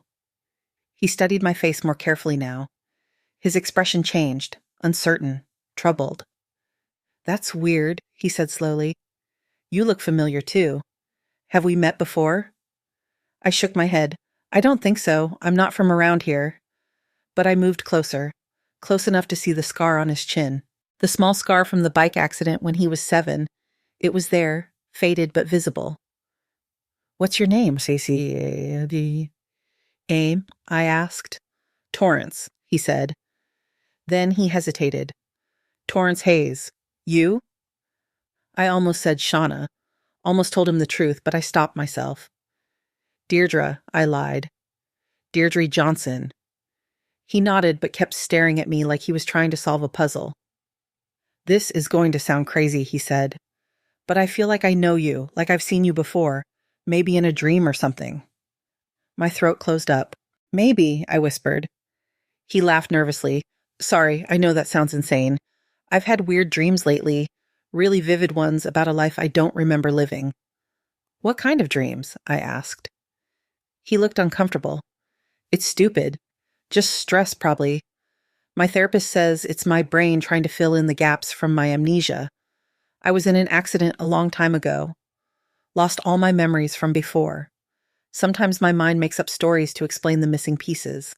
He studied my face more carefully now. His expression changed, uncertain, troubled. That's weird, he said slowly. You look familiar too. Have we met before? I shook my head. I don't think so. I'm not from around here. But I moved closer, close enough to see the scar on his chin. The small scar from the bike accident when he was 7. It was there, faded but visible. What's your name, Cece? Aim, I asked. Torrance, he said. Then he hesitated. Torrance Hayes. You? I almost said Shauna. Almost told him the truth, but I stopped myself. Deirdre, I lied. Deirdre Johnson. He nodded but kept staring at me like he was trying to solve a puzzle. This is going to sound crazy, he said. But I feel like I know you, like I've seen you before, maybe in a dream or something. My throat closed up. Maybe, I whispered. He laughed nervously. Sorry, I know that sounds insane. I've had weird dreams lately, really vivid ones about a life I don't remember living. What kind of dreams? I asked. He looked uncomfortable. It's stupid. Just stress, probably. My therapist says it's my brain trying to fill in the gaps from my amnesia. I was in an accident a long time ago. Lost all my memories from before. Sometimes my mind makes up stories to explain the missing pieces.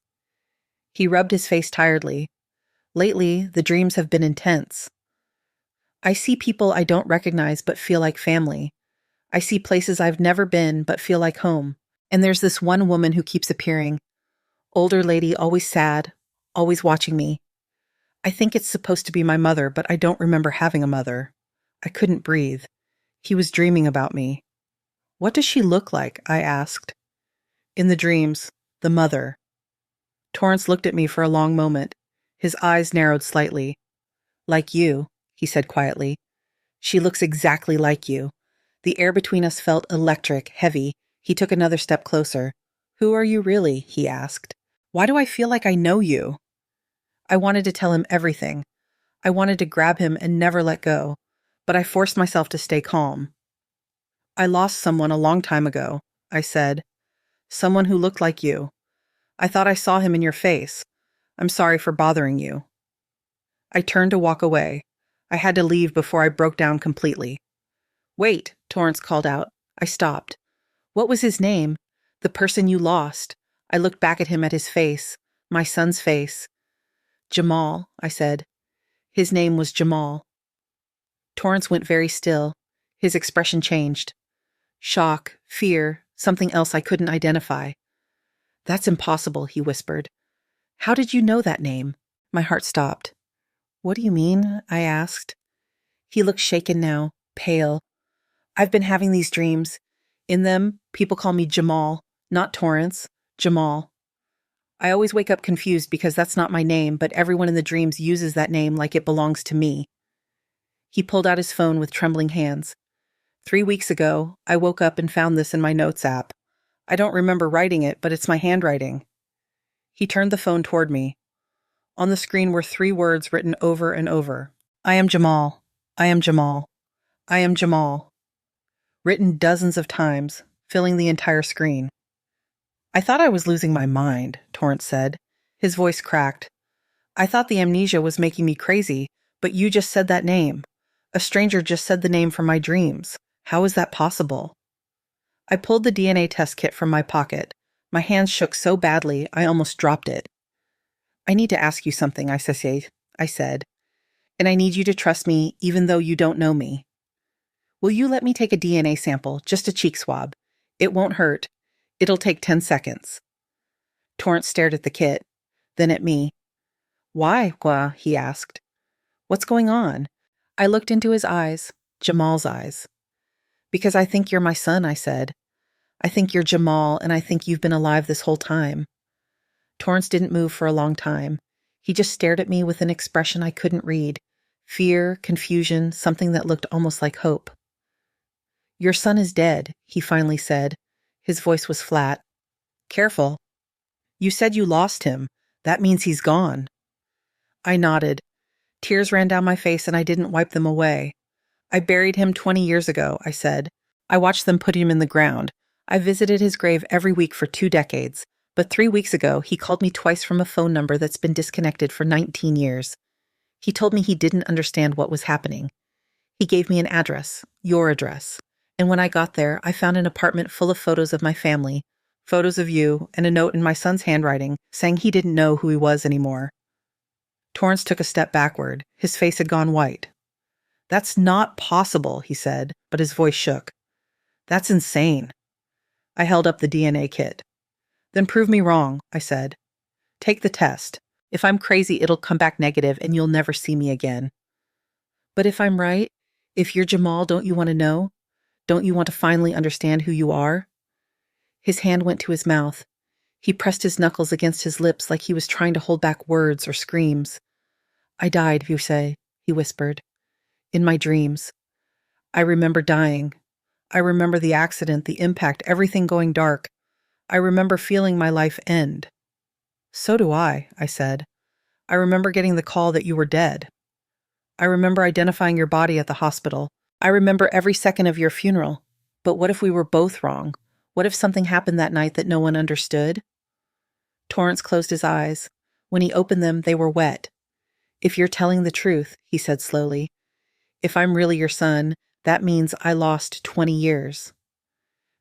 He rubbed his face tiredly. Lately, the dreams have been intense. I see people I don't recognize but feel like family. I see places I've never been but feel like home. And there's this one woman who keeps appearing. Older lady, always sad, always watching me. I think it's supposed to be my mother, but I don't remember having a mother. I couldn't breathe. He was dreaming about me. What does she look like? I asked. In the dreams, the mother. Torrance looked at me for a long moment. His eyes narrowed slightly. Like you, he said quietly. She looks exactly like you. The air between us felt electric, heavy. He took another step closer. Who are you really? He asked. Why do I feel like I know you? I wanted to tell him everything. I wanted to grab him and never let go, but I forced myself to stay calm. I lost someone a long time ago, I said. Someone who looked like you. I thought I saw him in your face. I'm sorry for bothering you. I turned to walk away. I had to leave before I broke down completely. Wait, Torrance called out. I stopped. What was his name? The person you lost. I looked back at him, at his face, my son's face. Jamal, I said. His name was Jamal. Torrance went very still. His expression changed. Shock, fear, something else I couldn't identify. That's impossible, he whispered. How did you know that name? My heart stopped. What do you mean? I asked. He looked shaken now, pale. I've been having these dreams. In them, people call me Jamal, not Torrance, Jamal. I always wake up confused because that's not my name, but everyone in the dreams uses that name like it belongs to me. He pulled out his phone with trembling hands. 3 weeks ago, I woke up and found this in my notes app. I don't remember writing it, but it's my handwriting. He turned the phone toward me. On the screen were 3 words written over and over. I am Jamal. I am Jamal. I am Jamal. Written dozens of times, filling the entire screen. I thought I was losing my mind, Torrance said. His voice cracked. I thought the amnesia was making me crazy, but you just said that name. A stranger just said the name from my dreams. How is that possible? I pulled the DNA test kit from my pocket. My hands shook so badly, I almost dropped it. I need to ask you something, I said, and I need you to trust me even though you don't know me. Will you let me take a DNA sample, just a cheek swab? It won't hurt. It'll take 10 seconds. Torrance stared at the kit, then at me. Why, he asked. What's going on? I looked into his eyes, Jamal's eyes. Because I think you're my son, I said. I think you're Jamal, and I think you've been alive this whole time. Torrance didn't move for a long time. He just stared at me with an expression I couldn't read. Fear, confusion, something that looked almost like hope. Your son is dead, he finally said. His voice was flat. Careful. You said you lost him. That means he's gone. I nodded. Tears ran down my face and I didn't wipe them away. I buried him 20 years ago, I said. I watched them put him in the ground. I visited his grave every week for 2 decades. But 3 weeks ago, he called me twice from a phone number that's been disconnected for 19 years. He told me he didn't understand what was happening. He gave me an address, your address. And when I got there, I found an apartment full of photos of my family, photos of you, and a note in my son's handwriting saying he didn't know who he was anymore. Torrance took a step backward. His face had gone white. That's not possible, he said, but his voice shook. That's insane. I held up the DNA kit. Then prove me wrong, I said. Take the test. If I'm crazy, it'll come back negative and you'll never see me again. But if I'm right, if you're Jamal, don't you want to know? Don't you want to finally understand who you are? His hand went to his mouth. He pressed his knuckles against his lips like he was trying to hold back words or screams. I died, you say, he whispered. In my dreams. I remember dying. I remember the accident, the impact, everything going dark. I remember feeling my life end. So do I said. I remember getting the call that you were dead. I I remember identifying your body at the hospital. I remember every second of your funeral. But what if we were both wrong? What if something happened that night that no one understood? Torrance closed his eyes. When he opened them, they were wet. If you're telling the truth, he said slowly, if I'm really your son, that means I lost 20 years.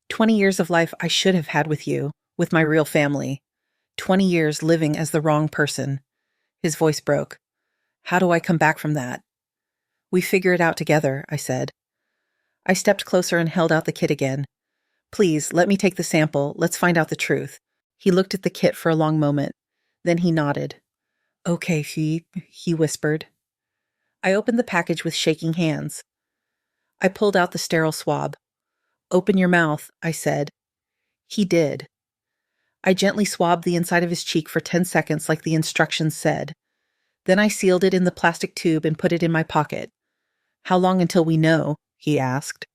20 years of life I should have had with you, with my real family. 20 years living as the wrong person. His voice broke. How do I come back from that? We figure it out together, I said. I stepped closer and held out the kit again. Please, let me take the sample. Let's find out the truth. He looked at the kit for a long moment. Then he nodded. Okay, he whispered. I opened the package with shaking hands. I pulled out the sterile swab. Open your mouth, I said. He did. I gently swabbed the inside of his cheek for 10 seconds like the instructions said. Then I sealed it in the plastic tube and put it in my pocket. How long until we know? He asked.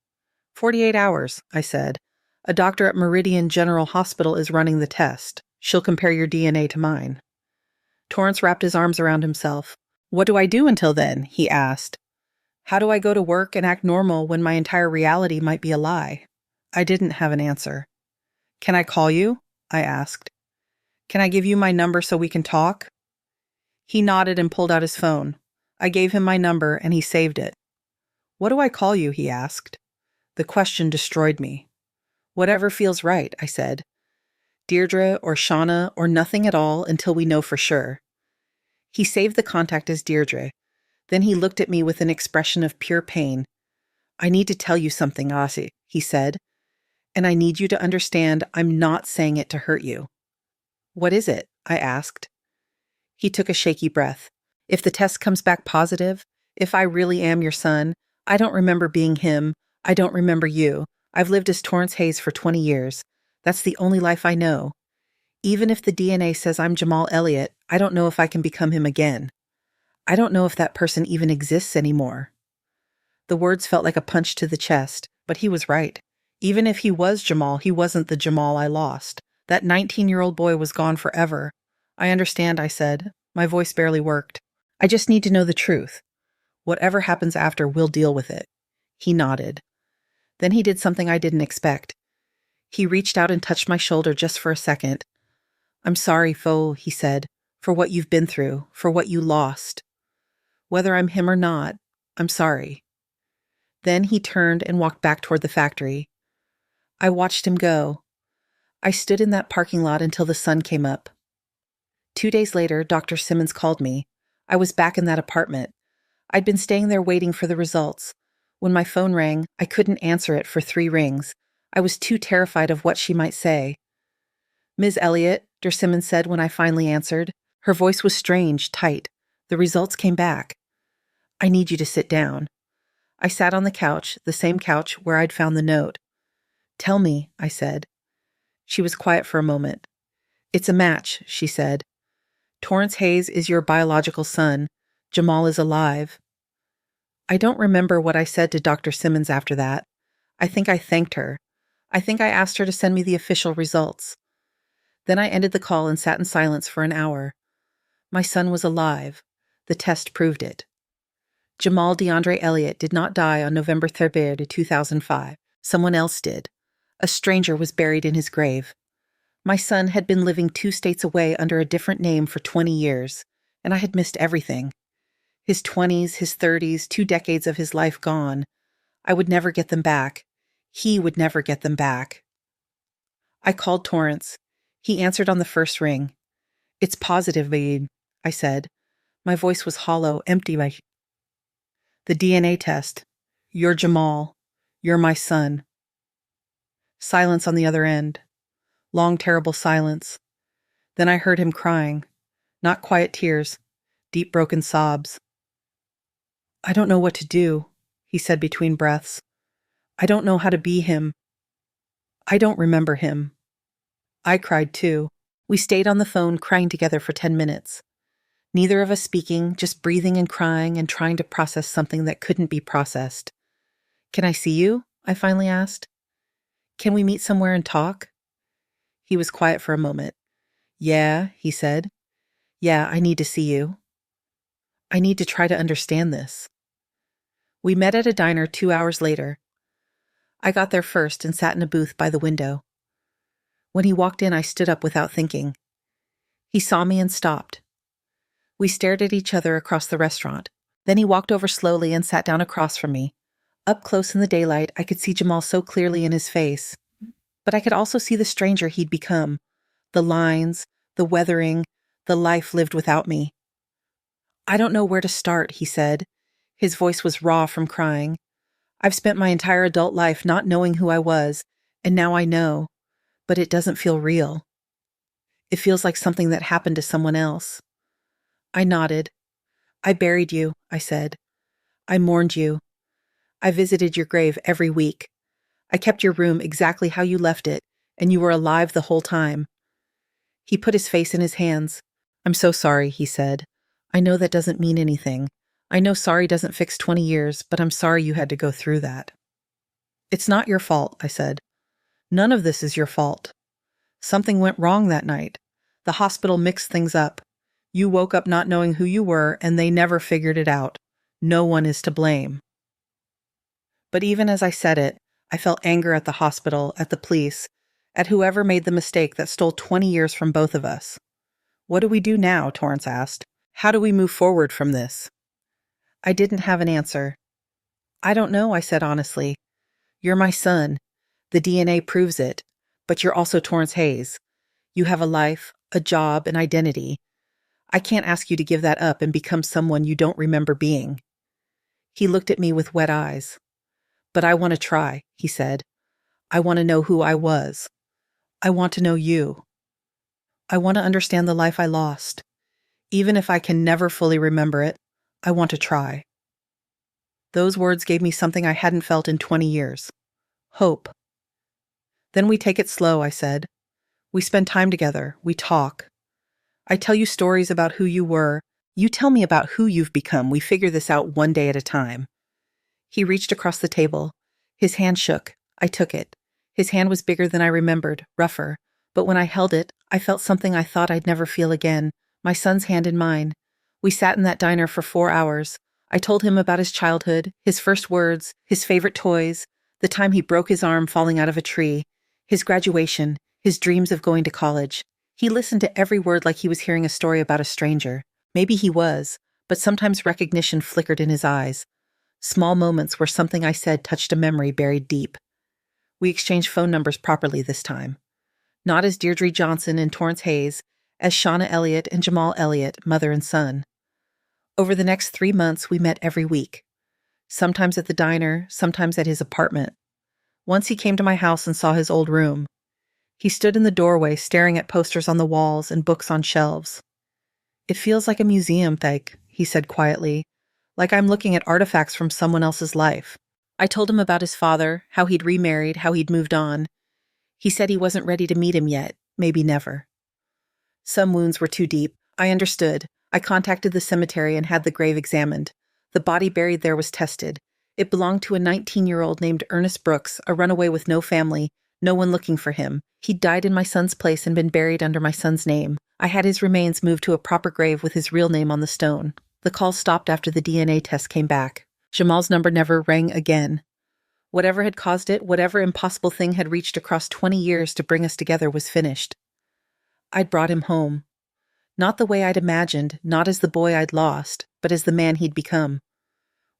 48 hours, I said. A doctor at Meridian General Hospital is running the test. She'll compare your DNA to mine. Torrance wrapped his arms around himself. What do I do until then? He asked. How do I go to work and act normal when my entire reality might be a lie? I didn't have an answer. Can I call you? I asked. Can I give you my number so we can talk? He nodded and pulled out his phone. I gave him my number and he saved it. What do I call you? He asked. The question destroyed me. Whatever feels right, I said. Deirdre or Shauna or nothing at all until we know for sure. He saved the contact as Deirdre. Then he looked at me with an expression of pure pain. I need to tell you something, Asi, he said. And I need you to understand I'm not saying it to hurt you. What is it? I asked. He took a shaky breath. If the test comes back positive, if I really am your son, I don't remember being him. I don't remember you. I've lived as Torrance Hayes for 20 years. That's the only life I know. Even if the DNA says I'm Jamal Elliott, I don't know if I can become him again. I don't know if that person even exists anymore. The words felt like a punch to the chest, but he was right. Even if he was Jamal, he wasn't the Jamal I lost. That 19-year-old boy was gone forever. I understand, I said. My voice barely worked. I just need to know the truth. Whatever happens after, we'll deal with it. He nodded. Then he did something I didn't expect. He reached out and touched my shoulder just for a second. I'm sorry, Fo, he said, for what you've been through, for what you lost. Whether I'm him or not, I'm sorry. Then he turned and walked back toward the factory. I watched him go. I stood in that parking lot until the sun came up. 2 days later, Dr. Simmons called me. I was back in that apartment. I'd been staying there waiting for the results. When my phone rang, I couldn't answer it for 3 rings. I was too terrified of what she might say. Ms. Elliott, Dr. Simmons said when I finally answered. Her voice was strange, tight. The results came back. I need you to sit down. I sat on the couch, the same couch where I'd found the note. Tell me, I said. She was quiet for a moment. It's a match, she said. Torrance Hayes is your biological son. Jamal is alive. I don't remember what I said to Dr. Simmons after that. I think I thanked her. I think I asked her to send me the official results. Then I ended the call and sat in silence for an hour. My son was alive. The test proved it. Jamal DeAndre Elliott did not die on November 3rd, 2005. Someone else did. A stranger was buried in his grave. My son had been living 2 states away under a different name for 20 years, and I had missed everything. His 20s, his 30s, 2 decades of his life gone. I would never get them back. He would never get them back. I called Torrance. He answered on the first ring. It's positive, babe, I said. My voice was hollow, empty. The DNA test. You're Jamal. You're my son. Silence on the other end. Long, terrible silence. Then I heard him crying. Not quiet tears. Deep, broken sobs. I don't know what to do, he said between breaths. I don't know how to be him. I don't remember him. I cried too. We stayed on the phone crying together for 10 minutes. Neither of us speaking, just breathing and crying and trying to process something that couldn't be processed. Can I see you? I finally asked. Can we meet somewhere and talk? He was quiet for a moment. Yeah, he said. Yeah, I need to see you. I need to try to understand this. We met at a diner 2 hours later. I got there first and sat in a booth by the window. When he walked in, I stood up without thinking. He saw me and stopped. We stared at each other across the restaurant. Then he walked over slowly and sat down across from me. Up close in the daylight, I could see Jamal so clearly in his face. But I could also see the stranger he'd become. The lines, the weathering, the life lived without me. "I don't know where to start," he said. His voice was raw from crying. "I've spent my entire adult life not knowing who I was, and now I know. But it doesn't feel real. It feels like something that happened to someone else." I nodded. "I buried you," I said. "I mourned you. I visited your grave every week. I kept your room exactly how you left it, and you were alive the whole time." He put his face in his hands. "I'm so sorry," he said. "I know that doesn't mean anything. I know sorry doesn't fix 20 years, but I'm sorry you had to go through that." "It's not your fault," I said. "None of this is your fault. Something went wrong that night. The hospital mixed things up. You woke up not knowing who you were, and they never figured it out. No one is to blame." But even as I said it, I felt anger at the hospital, at the police, at whoever made the mistake that stole 20 years from both of us. "What do we do now?" Torrance asked. "How do we move forward from this?" I didn't have an answer. "I don't know," I said honestly. "You're my son. The DNA proves it. But you're also Torrance Hayes. You have a life, a job, an identity. I can't ask you to give that up and become someone you don't remember being." He looked at me with wet eyes. "But I want to try," he said. "I want to know who I was. I want to know you. I want to understand the life I lost. Even if I can never fully remember it, I want to try." Those words gave me something I hadn't felt in 20 years. Hope. "Then we take it slow," I said. "We spend time together. We talk. I tell you stories about who you were. You tell me about who you've become. We figure this out one day at a time." He reached across the table. His hand shook. I took it. His hand was bigger than I remembered, rougher. But when I held it, I felt something I thought I'd never feel again. My son's hand in mine. We sat in that diner for 4 hours. I told him about his childhood, his first words, his favorite toys, the time he broke his arm falling out of a tree, his graduation, his dreams of going to college. He listened to every word like he was hearing a story about a stranger. Maybe he was, but sometimes recognition flickered in his eyes. Small moments where something I said touched a memory buried deep. We exchanged phone numbers properly this time. Not as Deirdre Johnson and Torrance Hayes, as Shauna Elliott and Jamal Elliott, mother and son. Over the next 3 months, we met every week. Sometimes at the diner, sometimes at his apartment. Once he came to my house and saw his old room. He stood in the doorway staring at posters on the walls and books on shelves. "It feels like a museum, Thike," he said quietly, "like I'm looking at artifacts from someone else's life." I told him about his father, how he'd remarried, how he'd moved on. He said he wasn't ready to meet him yet, maybe never. Some wounds were too deep. I understood. I contacted the cemetery and had the grave examined. The body buried there was tested. It belonged to a 19-year-old named Ernest Brooks, a runaway with no family, no one looking for him. He'd died in my son's place and been buried under my son's name. I had his remains moved to a proper grave with his real name on the stone. The call stopped after the DNA test came back. Jamal's number never rang again. Whatever had caused it, whatever impossible thing had reached across 20 years to bring us together was finished. I'd brought him home. Not the way I'd imagined, not as the boy I'd lost, but as the man he'd become.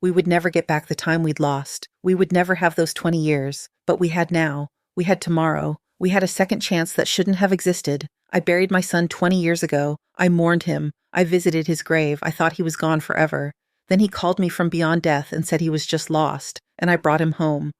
We would never get back the time we'd lost. We would never have those 20 years, but we had now. We had tomorrow. We had a second chance that shouldn't have existed. I buried my son 20 years ago. I mourned him. I visited his grave. I thought he was gone forever. Then he called me from beyond death and said he was just lost, and I brought him home.